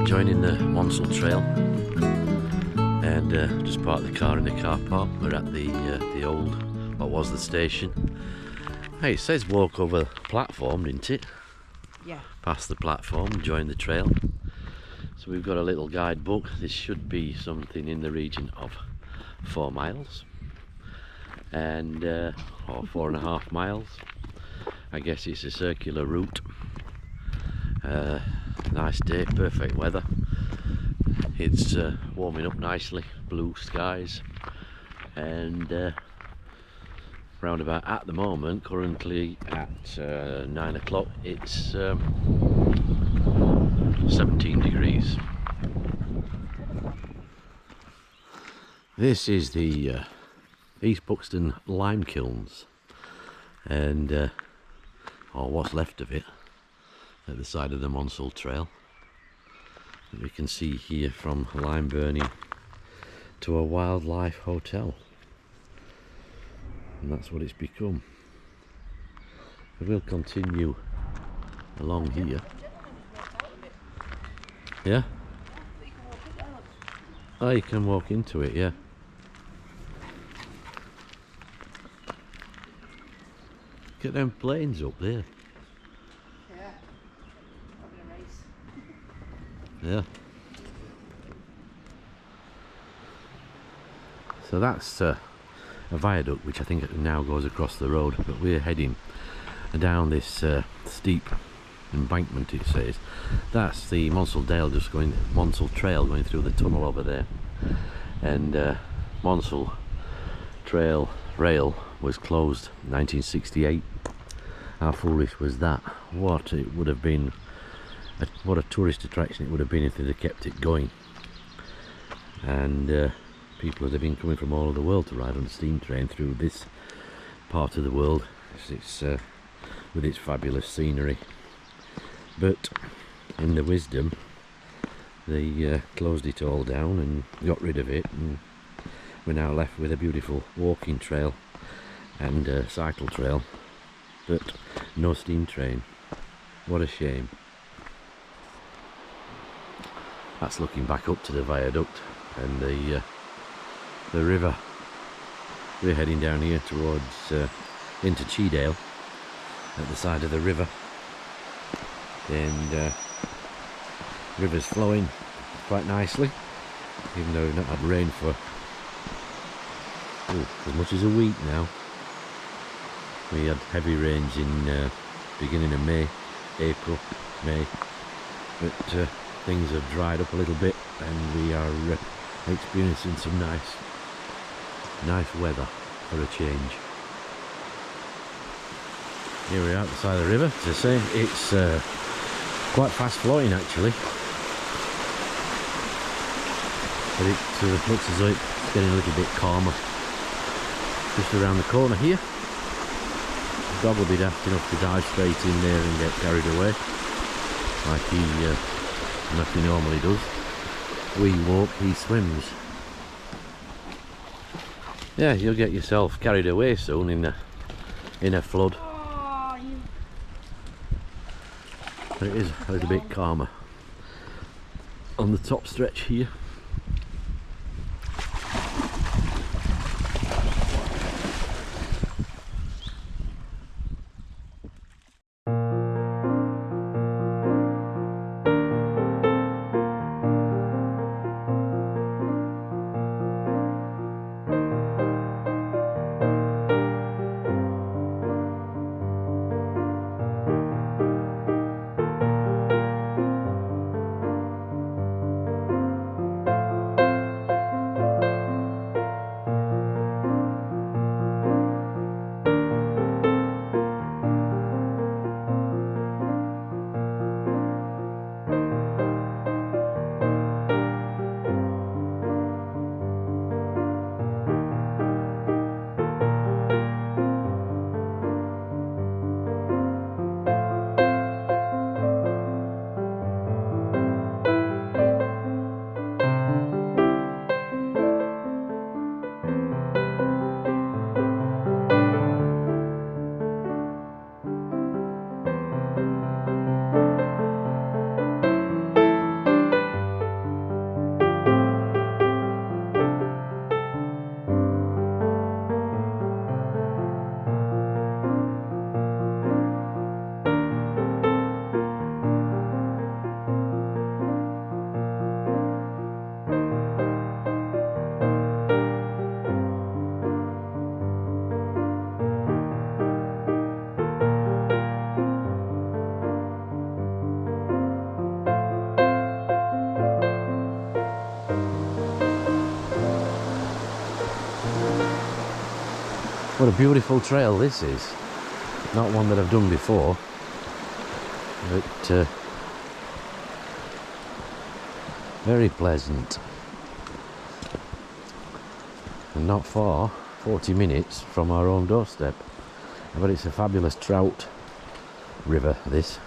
Joining the Monsell Trail, and just parked the car in the car park. We're at the old, what was the station. Hey, it says walk over the platform, didn't it? Yeah. Past the platform, join the trail. So we've got a little guidebook. This should be something in the region of 4 miles, and or 4.5 miles. I guess it's a circular route. Nice day, perfect weather. It's warming up nicely, blue skies, and round about at the moment, currently at 9 o'clock, it's 17 degrees. This is the East Buxton lime kilns, and or what's left of it, at the side of the Monsell Trail. that we can see here from lime burning to a wildlife hotel, and that's what it's become. We'll continue along here. Yeah? Oh, you can walk into it, yeah. Look at them planes up there. Yeah, having a race. Yeah. So that's a viaduct which I think now goes across the road, but we're heading down this steep embankment, it says. That's the Monsell Trail going through the tunnel over there. And Monsell Trail rail was closed in 1968. How foolish was that? What it would have been, what a tourist attraction it would have been if they'd have kept it going. And people would have been coming from all over the world to ride on the steam train through this part of the world. It's with its fabulous scenery. But in their wisdom, they closed it all down and got rid of it, and we're now left with a beautiful walking trail and cycle trail, but no steam train. What a shame. That's looking back up to the viaduct and the river. We're heading down here towards into Cheedale at the side of the river, and river's flowing quite nicely, even though we've not had rain for as much as a week now. We had heavy rains in beginning of May, April, May, but things have dried up a little bit, and we are experiencing some nice weather for a change. Here we are at the side of the river. As I say, it's quite fast flowing actually, but it looks as though it's getting a little bit calmer. Just around the corner here, the dog will be daft enough to dive straight in there and get carried away like he normally does. We walk, he swims. Yeah, you'll get yourself carried away soon in a flood. But it is a little bit calmer on the top stretch here. What a beautiful trail this is. Not one that I've done before, but very pleasant. And not far, 40 minutes from our own doorstep. But it's a fabulous trout river, this.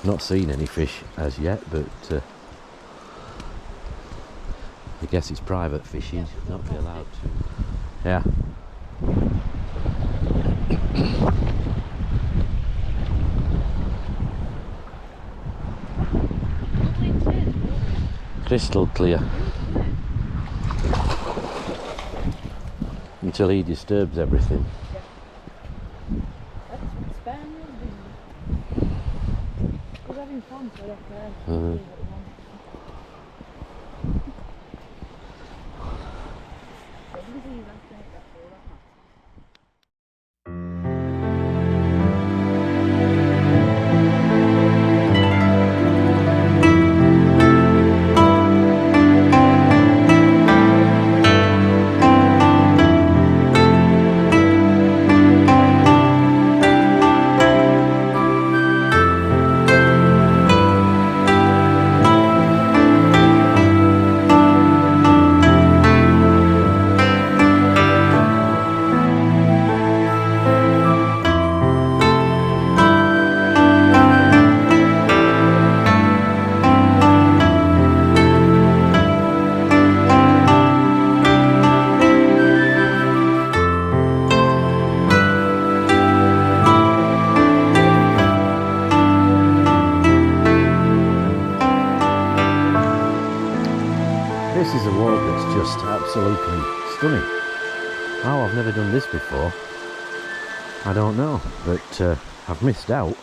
Not seen any fish as yet, but I guess it's private fishing, not be allowed to. Yeah. Crystal clear. Until he disturbs everything. This is a walk that's just absolutely stunning. Oh, I've never done this before. I don't know, but I've missed out.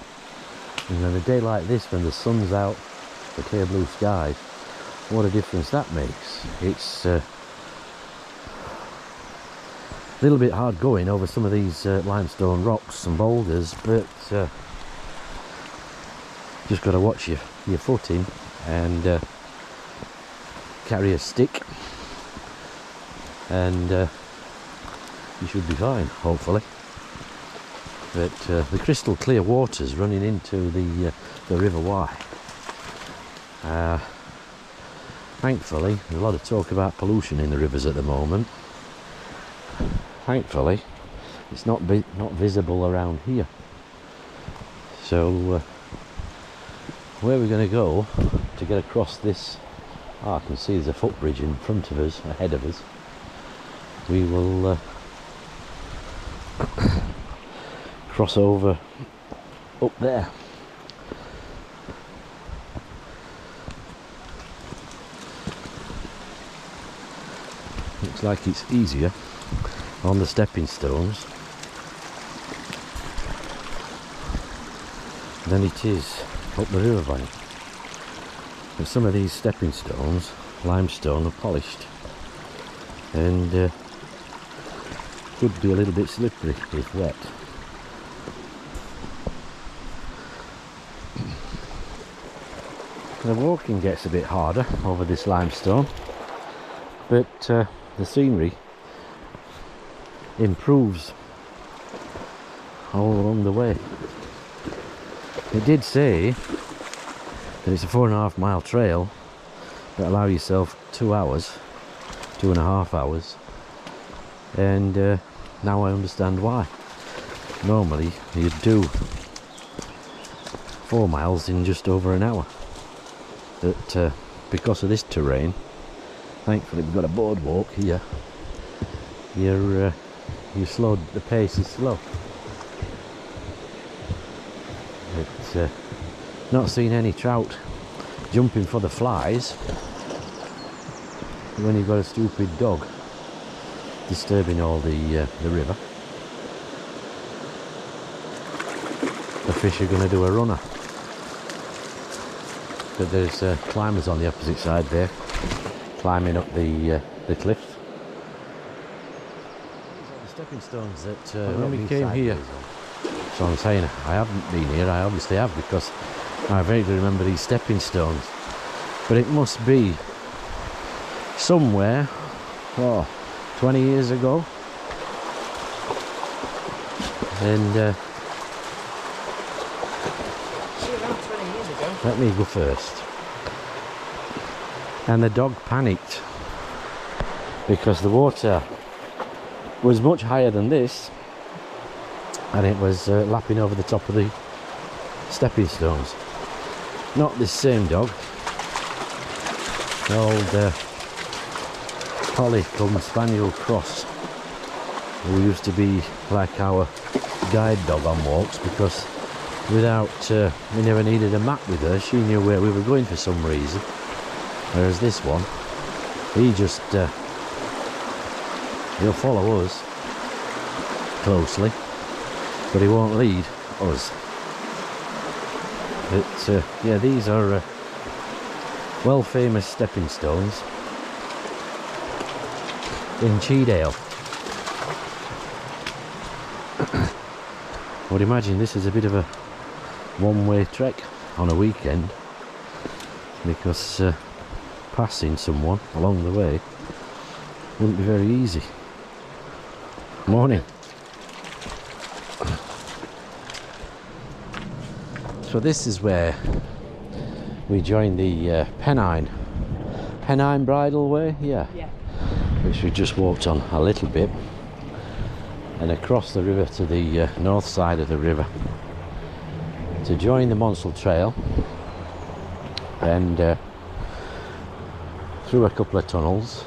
And on a day like this, when the sun's out, the clear blue skies, what a difference that makes. It's a little bit hard going over some of these limestone rocks and boulders, but just got to watch your footing and carry a stick, and you should be fine, hopefully. But the crystal clear waters running into the River Wye. Thankfully, there's a lot of talk about pollution in the rivers at the moment. Thankfully, it's not visible around here. So where we're going to go to get across this, I can see there's a footbridge in front of us, ahead of us. We will cross over up there. Looks like it's easier on the stepping stones than it is up the riverbank. But some of these stepping stones, limestone, are polished and could be a little bit slippery if wet. The walking gets a bit harder over this limestone, but the scenery improves all along the way. It did say that it's a 4.5 mile trail, but allow yourself 2 hours, 2.5 hours, and now I understand why. Normally you'd do 4 miles in just over an hour, but because of this terrain, thankfully we've got a boardwalk here. You slowed, the pace is slow. But not seen any trout jumping for the flies when you've got a stupid dog disturbing all the river. The fish are going to do a runner, but there's climbers on the opposite side there, climbing up the cliff. The stepping stones that when we came here. So I'm saying I haven't been here. I obviously have, because I vaguely remember these stepping stones. But it must be somewhere 20 years ago And Around 20 years ago. let me go first. And the dog panicked because the water was much higher than this, and it was lapping over the top of the stepping stones. Not this same dog. The old collie called Spaniel Cross, who used to be like our guide dog on walks, because without we never needed a map with her, she knew where we were going for some reason. Whereas this one, he just he'll follow us closely, but he won't lead us. But yeah, these are well famous stepping stones in Cheedale. I would imagine this is a bit of a one-way trek on a weekend, because passing someone along the way wouldn't be very easy. Morning. So this is where we joined the Pennine Bridle Way, yeah, which we just walked on a little bit, and across the river to the north side of the river to join the Monsell Trail, and through a couple of tunnels.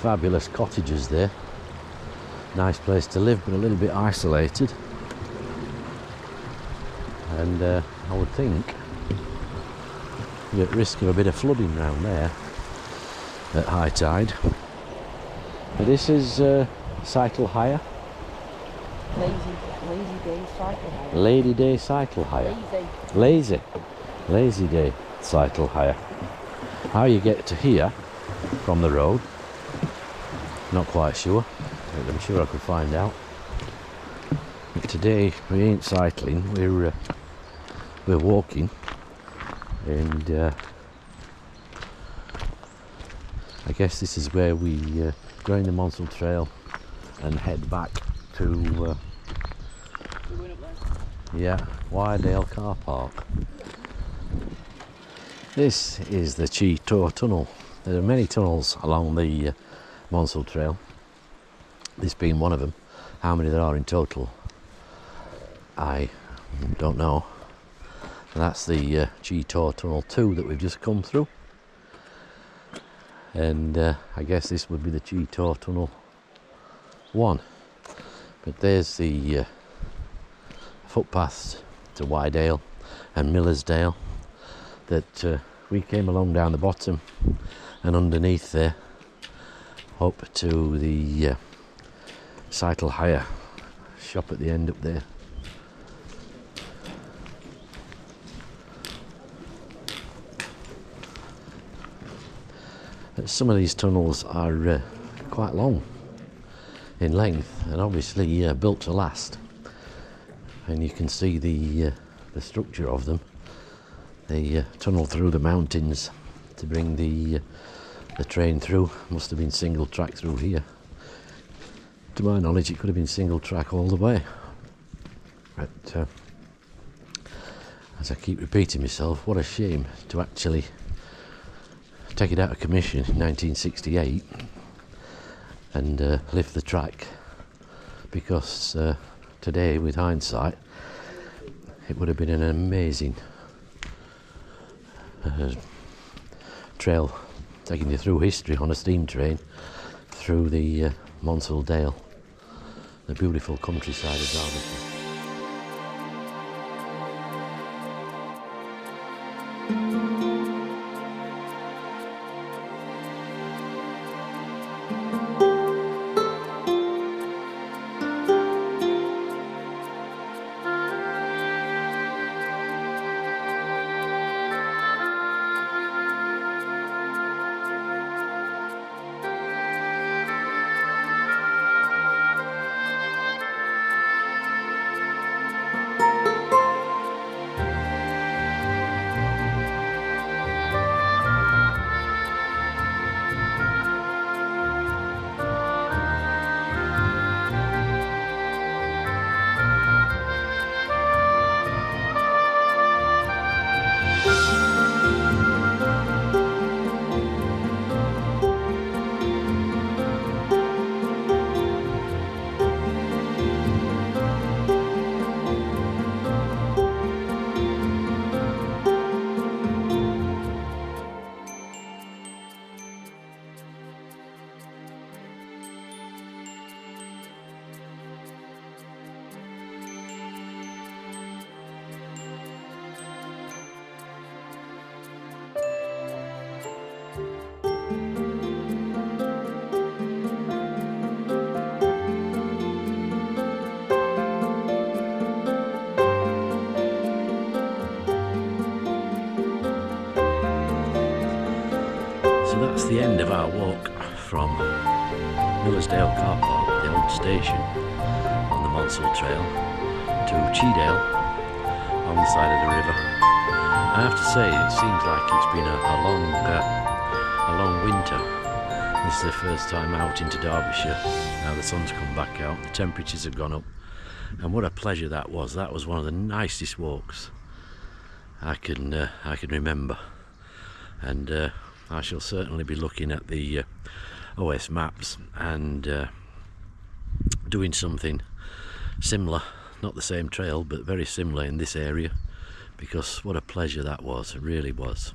Fabulous cottages there, nice place to live, but a little bit isolated. And I would think you're at risk of a bit of flooding round there at high tide. But this is cycle hire. Lazy day cycle hire. Lady day cycle hire. Lazy day cycle hire. How you get to here from the road, not quite sure, but I'm sure I could find out. But today we ain't cycling, we're walking, and I guess this is where we join the Monsell Trail and head back to Wyredale car park. This is the Chee tunnel. There are many tunnels along the Monsell Trail, this being one of them. How many there are in total, I don't know. And that's the Chee Tunnel 2 that we've just come through. And I guess this would be the Chee Tunnel 1. But there's the footpaths to Wyredale and Millersdale that we came along down the bottom, and underneath there up to the cycle hire shop at the end up there. Some of these tunnels are quite long in length, and obviously built to last, and you can see the structure of them. They tunnel through the mountains to bring the train through. Must have been single track through here. To my knowledge, it could have been single track all the way. But as I keep repeating myself, what a shame to actually take it out of commission in 1968 and lift the track, because today, with hindsight, it would have been an amazing trail, taking you through history on a steam train through the Monsell Dale, the beautiful countryside of Derbyshire. So that's the end of our walk from Millersdale Car Park, the old station on the Monsell Trail, to Cheedale on the side of the river. I have to say, it seems like it's been a long winter. This is the first time out into Derbyshire. Now the sun's come back out, the temperatures have gone up, and what a pleasure that was. That was one of the nicest walks I can remember, and I shall certainly be looking at the OS maps and doing something similar, not the same trail but very similar in this area, because what a pleasure that was, it really was.